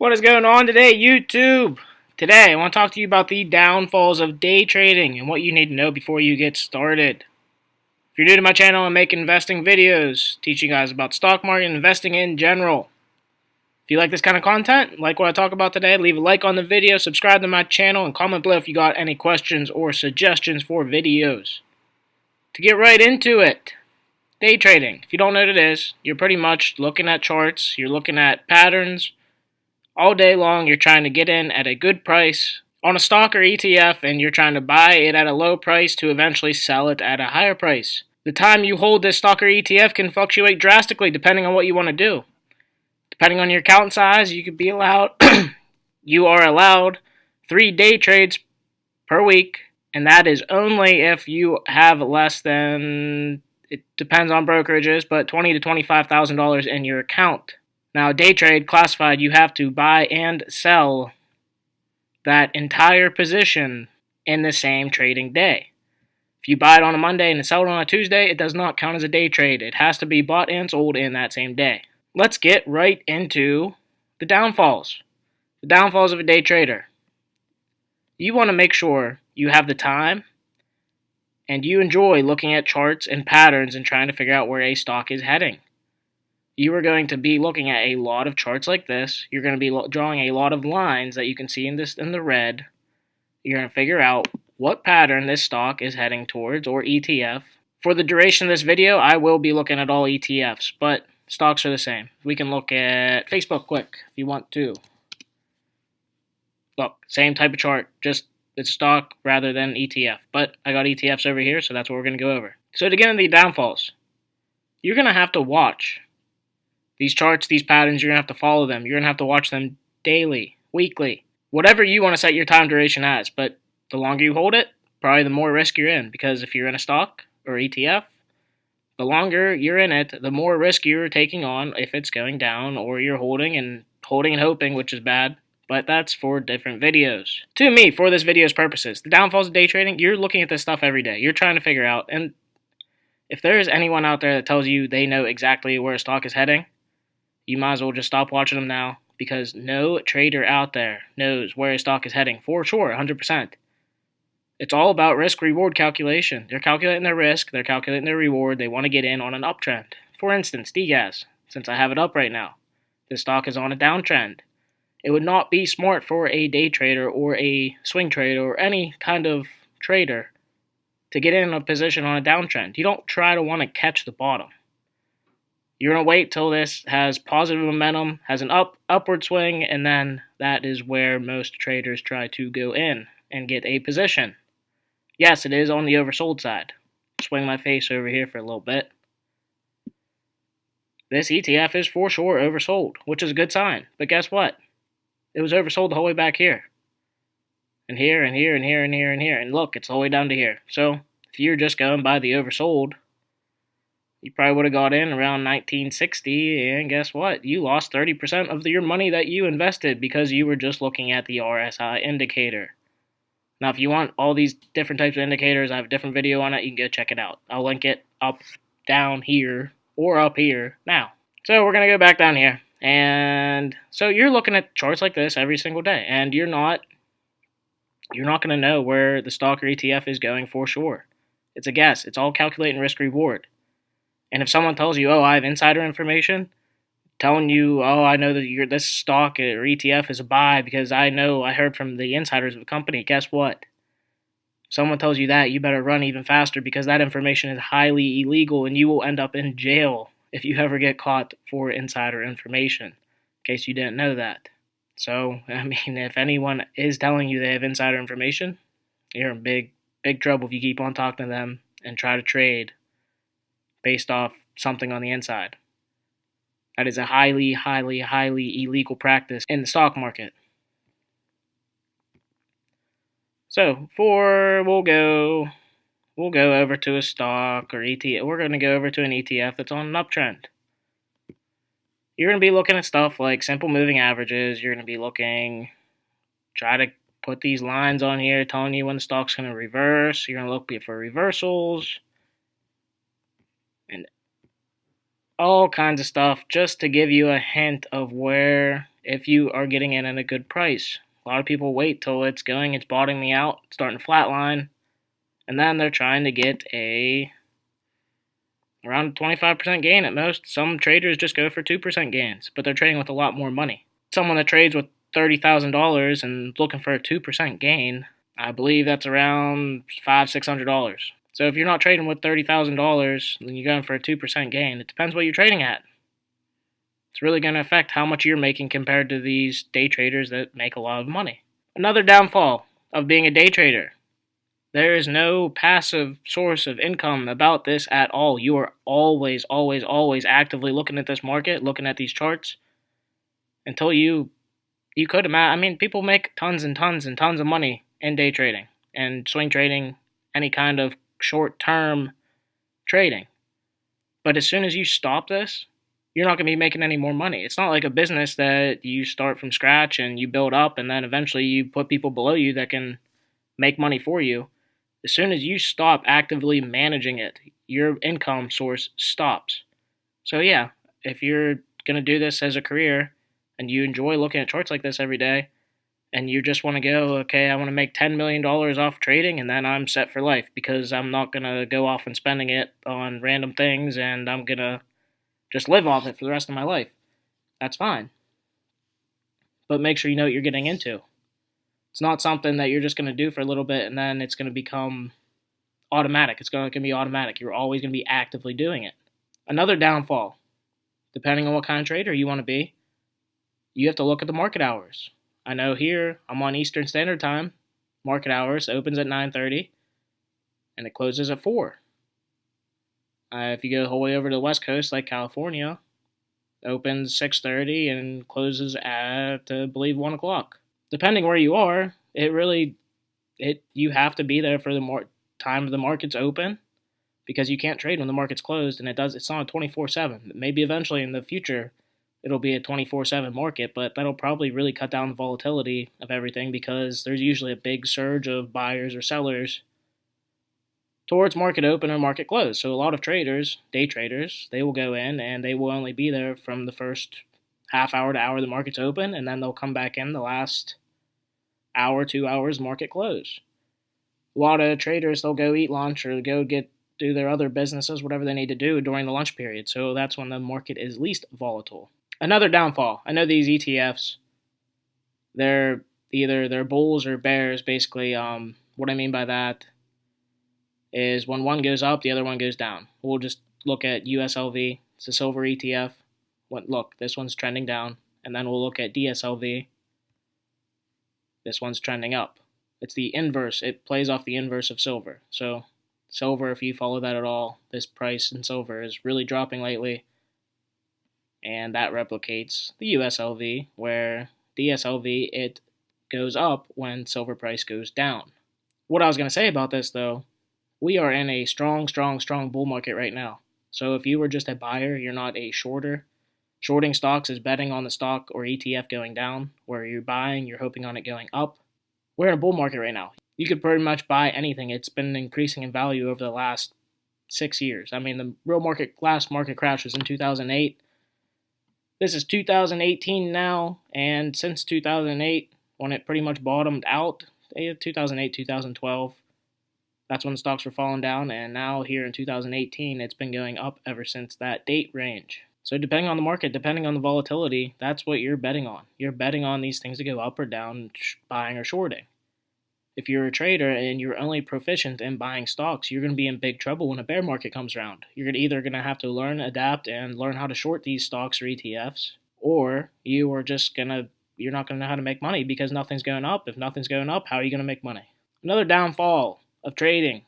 What is going on today, YouTube? Today, I want to talk to you about the downfalls of day trading and what you need to know before you get started. If you're new to my channel, I make investing videos, teaching you guys about stock market and investing in general. If you like this kind of content, like what I talk about today, leave a like on the video, subscribe to my channel, and comment below if you got any questions or suggestions for videos. To get right into it, day trading. If you don't know what it is, you're pretty much looking at charts, you're looking at patterns. All day long, you're trying to get in at a good price on a stock or ETF, and you're trying to buy it at a low price to eventually sell it at a higher price. The time you hold this stock or ETF can fluctuate drastically depending on what you want to do. Depending on your account size, you are allowed 3 day trades per week, and that is only if you have less than, it depends on brokerages, but $20,000 to $25,000 in your account. Now, day trade classified, you have to buy and sell that entire position in the same trading day. If you buy it on a Monday and sell it on a Tuesday, it does not count as a day trade. It has to be bought and sold in that same day. Let's get right into the downfalls. The downfalls of a day trader. You want to make sure you have the time and you enjoy looking at charts and patterns and trying to figure out where a stock is heading. You are going to be looking at a lot of charts like this. You're going to be drawing a lot of lines that you can see in the red. You're going to figure out what pattern this stock is heading towards, or ETF. For the duration of this video, I will be looking at all ETFs, but stocks are the same. We can look at Facebook quick if you want to. Look, same type of chart, just it's stock rather than ETF. But I got ETFs over here, so that's what we're going to go over. So to get into the downfalls, you're going to have to watch these charts, these patterns. You're going to have to follow them. You're going to have to watch them daily, weekly, whatever you want to set your time duration as. But the longer you hold it, probably the more risk you're in. Because if you're in a stock or ETF, the longer you're in it, the more risk you're taking on if it's going down, or you're holding and hoping, which is bad. But that's for different videos. To me, for this video's purposes, the downfalls of day trading, you're looking at this stuff every day. You're trying to figure out, and if there is anyone out there that tells you they know exactly where a stock is heading, you might as well just stop watching them now, because no trader out there knows where a stock is heading for sure, 100%. It's all about risk-reward calculation. They're calculating their risk, they're calculating their reward, they want to get in on an uptrend. For instance, DGAS, since I have it up right now, this stock is on a downtrend. It would not be smart for a day trader or a swing trader or any kind of trader to get in a position on a downtrend. You don't try to want to catch the bottom. You're going to wait till this has positive momentum, has an upward swing, and then that is where most traders try to go in and get a position. Yes, it is on the oversold side. Swing my face over here for a little bit. This ETF is for sure oversold, which is a good sign. But guess what? It was oversold the whole way back here. And here, and here, and here, and here, and here. And look, it's all the way down to here. So, if you're just going by the oversold, you probably would have got in around 1960, and guess what? You lost 30% of your money that you invested because you were just looking at the RSI indicator. Now, if you want all these different types of indicators, I have a different video on it. You can go check it out. I'll link it up, down here, or up here now. So we're going to go back down here. And so you're looking at charts like this every single day, and you're not going to know where the stock or ETF is going for sure. It's a guess. It's all calculating risk-reward. And if someone tells you, oh, I have insider information, telling you, oh, I know that this stock or ETF is a buy because I heard from the insiders of the company, guess what? If someone tells you that, you better run even faster, because that information is highly illegal and you will end up in jail if you ever get caught for insider information, in case you didn't know that. So, I mean, if anyone is telling you they have insider information, you're in big trouble if you keep on talking to them and try to trade based off something on the inside. That is a highly, highly, highly illegal practice in the stock market. So, we'll go over to a stock or ETF. We're going to go over to an ETF that's on an uptrend. You're going to be looking at stuff like simple moving averages. You're going to be try to put these lines on here telling you when the stock's going to reverse. You're going to look for reversals and all kinds of stuff just to give you a hint of where if you are getting in at a good price. A lot of people wait till it's bottoming out, starting to flatline, and then they're trying to get around 25% gain at most. Some traders just go for 2% gains, but they're trading with a lot more money. Someone that trades with $30,000 and looking for a 2% gain, I believe that's around $600. So if you're not trading with $30,000 and you're going for a 2% gain, it depends what you're trading at. It's really going to affect how much you're making compared to these day traders that make a lot of money. Another downfall of being a day trader: there is no passive source of income about this at all. You are always, always, always actively looking at this market, looking at these charts, until you could imagine. I mean, people make tons and tons and tons of money in day trading and swing trading, any kind of short-term trading. But as soon as you stop this, you're not going to be making any more money. It's not like a business that you start from scratch and you build up and then eventually you put people below you that can make money for you. As soon as you stop actively managing it, your income source stops. So yeah, if you're going to do this as a career and you enjoy looking at charts like this every day, and you just want to go, okay, I want to make $10 million off trading, and then I'm set for life because I'm not going to go off and spending it on random things, and I'm going to just live off it for the rest of my life. That's fine. But make sure you know what you're getting into. It's not something that you're just going to do for a little bit and then it's going to become automatic. It's going to be automatic. You're always going to be actively doing it. Another downfall, depending on what kind of trader you want to be, you have to look at the market hours. I know here I'm on Eastern Standard Time. Market hours opens at 9:30 and it closes at 4. If you go the whole way over to the West Coast, like California, it opens 6:30 and closes at, I believe, 1 o'clock. Depending where you are, you have to be there for the time the market's open, because you can't trade when the market's closed, and it's not a 24/7. Maybe eventually in the future it'll be a 24/7 market, but that'll probably really cut down the volatility of everything because there's usually a big surge of buyers or sellers towards market open or market close. So a lot of traders, day traders, they will go in and they will only be there from the first half hour to hour the market's open, and then they'll come back in the last hour, 2 hours, market close. A lot of traders, they'll go eat lunch or do their other businesses, whatever they need to do during the lunch period. So that's when the market is least volatile. Another downfall, I know these ETFs, they're bulls or bears, basically. What I mean by that is when one goes up, the other one goes down. We'll just look at USLV. It's a silver ETF. Look, this one's trending down. And then we'll look at DSLV. This one's trending up. It's the inverse. It plays off the inverse of silver. So silver, if you follow that at all, this price in silver is really dropping lately. And that replicates the USLV, where DSLV, it goes up when silver price goes down. What I was going to say about this, though, we are in a strong, strong, strong bull market right now. So if you were just a buyer, you're not a shorter. Shorting stocks is betting on the stock or ETF going down. Where you're buying, you're hoping on it going up. We're in a bull market right now. You could pretty much buy anything. It's been increasing in value over the last 6 years. I mean, the last market crash was in 2008. This is 2018 now, and since 2008, when it pretty much bottomed out, 2008, 2012, that's when the stocks were falling down, and now here in 2018, it's been going up ever since that date range. So depending on the market, depending on the volatility, that's what you're betting on. You're betting on these things to go up or down, buying or shorting. If you're a trader and you're only proficient in buying stocks, you're going to be in big trouble when a bear market comes around. You're either going to have to learn, adapt, and learn how to short these stocks or ETFs, or you're not going to know how to make money because nothing's going up. If nothing's going up, how are you going to make money? Another downfall of trading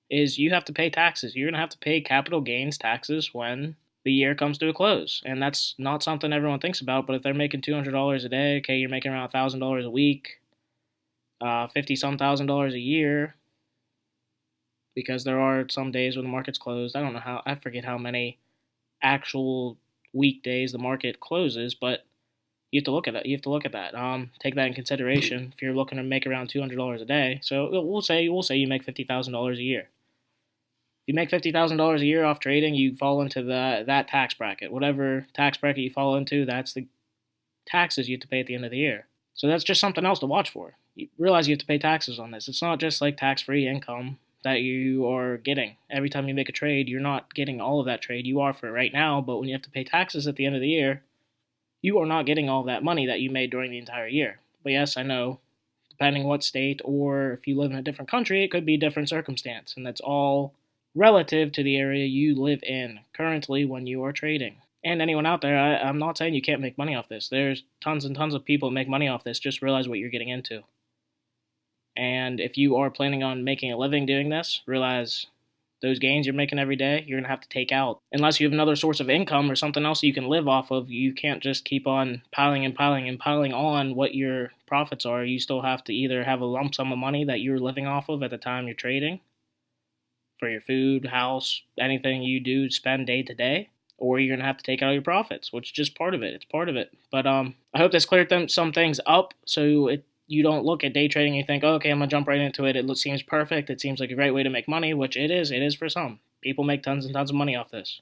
is you have to pay taxes. You're going to have to pay capital gains taxes when the year comes to a close. And that's not something everyone thinks about, but if they're making $200 a day, okay, you're making around $1,000 a week, 50-some thousand dollars a year, because there are some days when the market's closed. I forget how many actual weekdays the market closes, but you have to look at it. You have to look at that. Take that in consideration if you're looking to make around $200 a day. So we'll say you make $50,000 a year. If you make $50,000 a year off trading, you fall into that tax bracket. Whatever tax bracket you fall into, that's the taxes you have to pay at the end of the year. So that's just something else to watch for. You realize you have to pay taxes on this. It's not just like tax-free income that you are getting. Every time you make a trade, you're not getting all of that trade. You are for right now, but when you have to pay taxes at the end of the year, you are not getting all of that money that you made during the entire year. But yes, I know, depending what state or if you live in a different country, it could be a different circumstance, and that's all relative to the area you live in currently when you are trading. And anyone out there, I'm not saying you can't make money off this. There's tons and tons of people that make money off this. Just realize what you're getting into. And if you are planning on making a living doing this, realize those gains you're making every day, you're going to have to take out. Unless you have another source of income or something else you can live off of, you can't just keep on piling and piling and piling on what your profits are. You still have to either have a lump sum of money that you're living off of at the time you're trading for your food, house, anything you do spend day to day, or you're going to have to take out your profits, which is just part of it. It's part of it. But I hope this cleared some things up so you don't look at day trading and you think, oh, okay, I'm going to jump right into it. It seems perfect. It seems like a great way to make money, which it is. It is for some. People make tons and tons of money off this.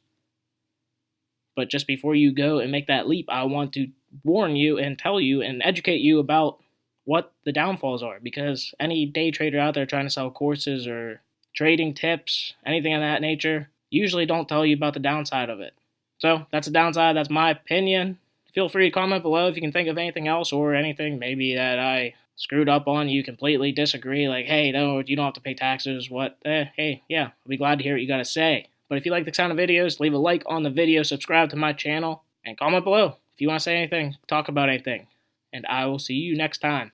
But just before you go and make that leap, I want to warn you and tell you and educate you about what the downfalls are. Because any day trader out there trying to sell courses or trading tips, anything of that nature, usually don't tell you about the downside of it. So that's a downside. That's my opinion. Feel free to comment below if you can think of anything else or anything maybe that I screwed up on. You completely disagree, like, hey, no, you don't have to pay taxes. What? Hey, yeah, I'll be glad to hear what you got to say. But if you like the kind of videos, leave a like on the video, subscribe to my channel, and comment below if you want to say anything, talk about anything. And I will see you next time.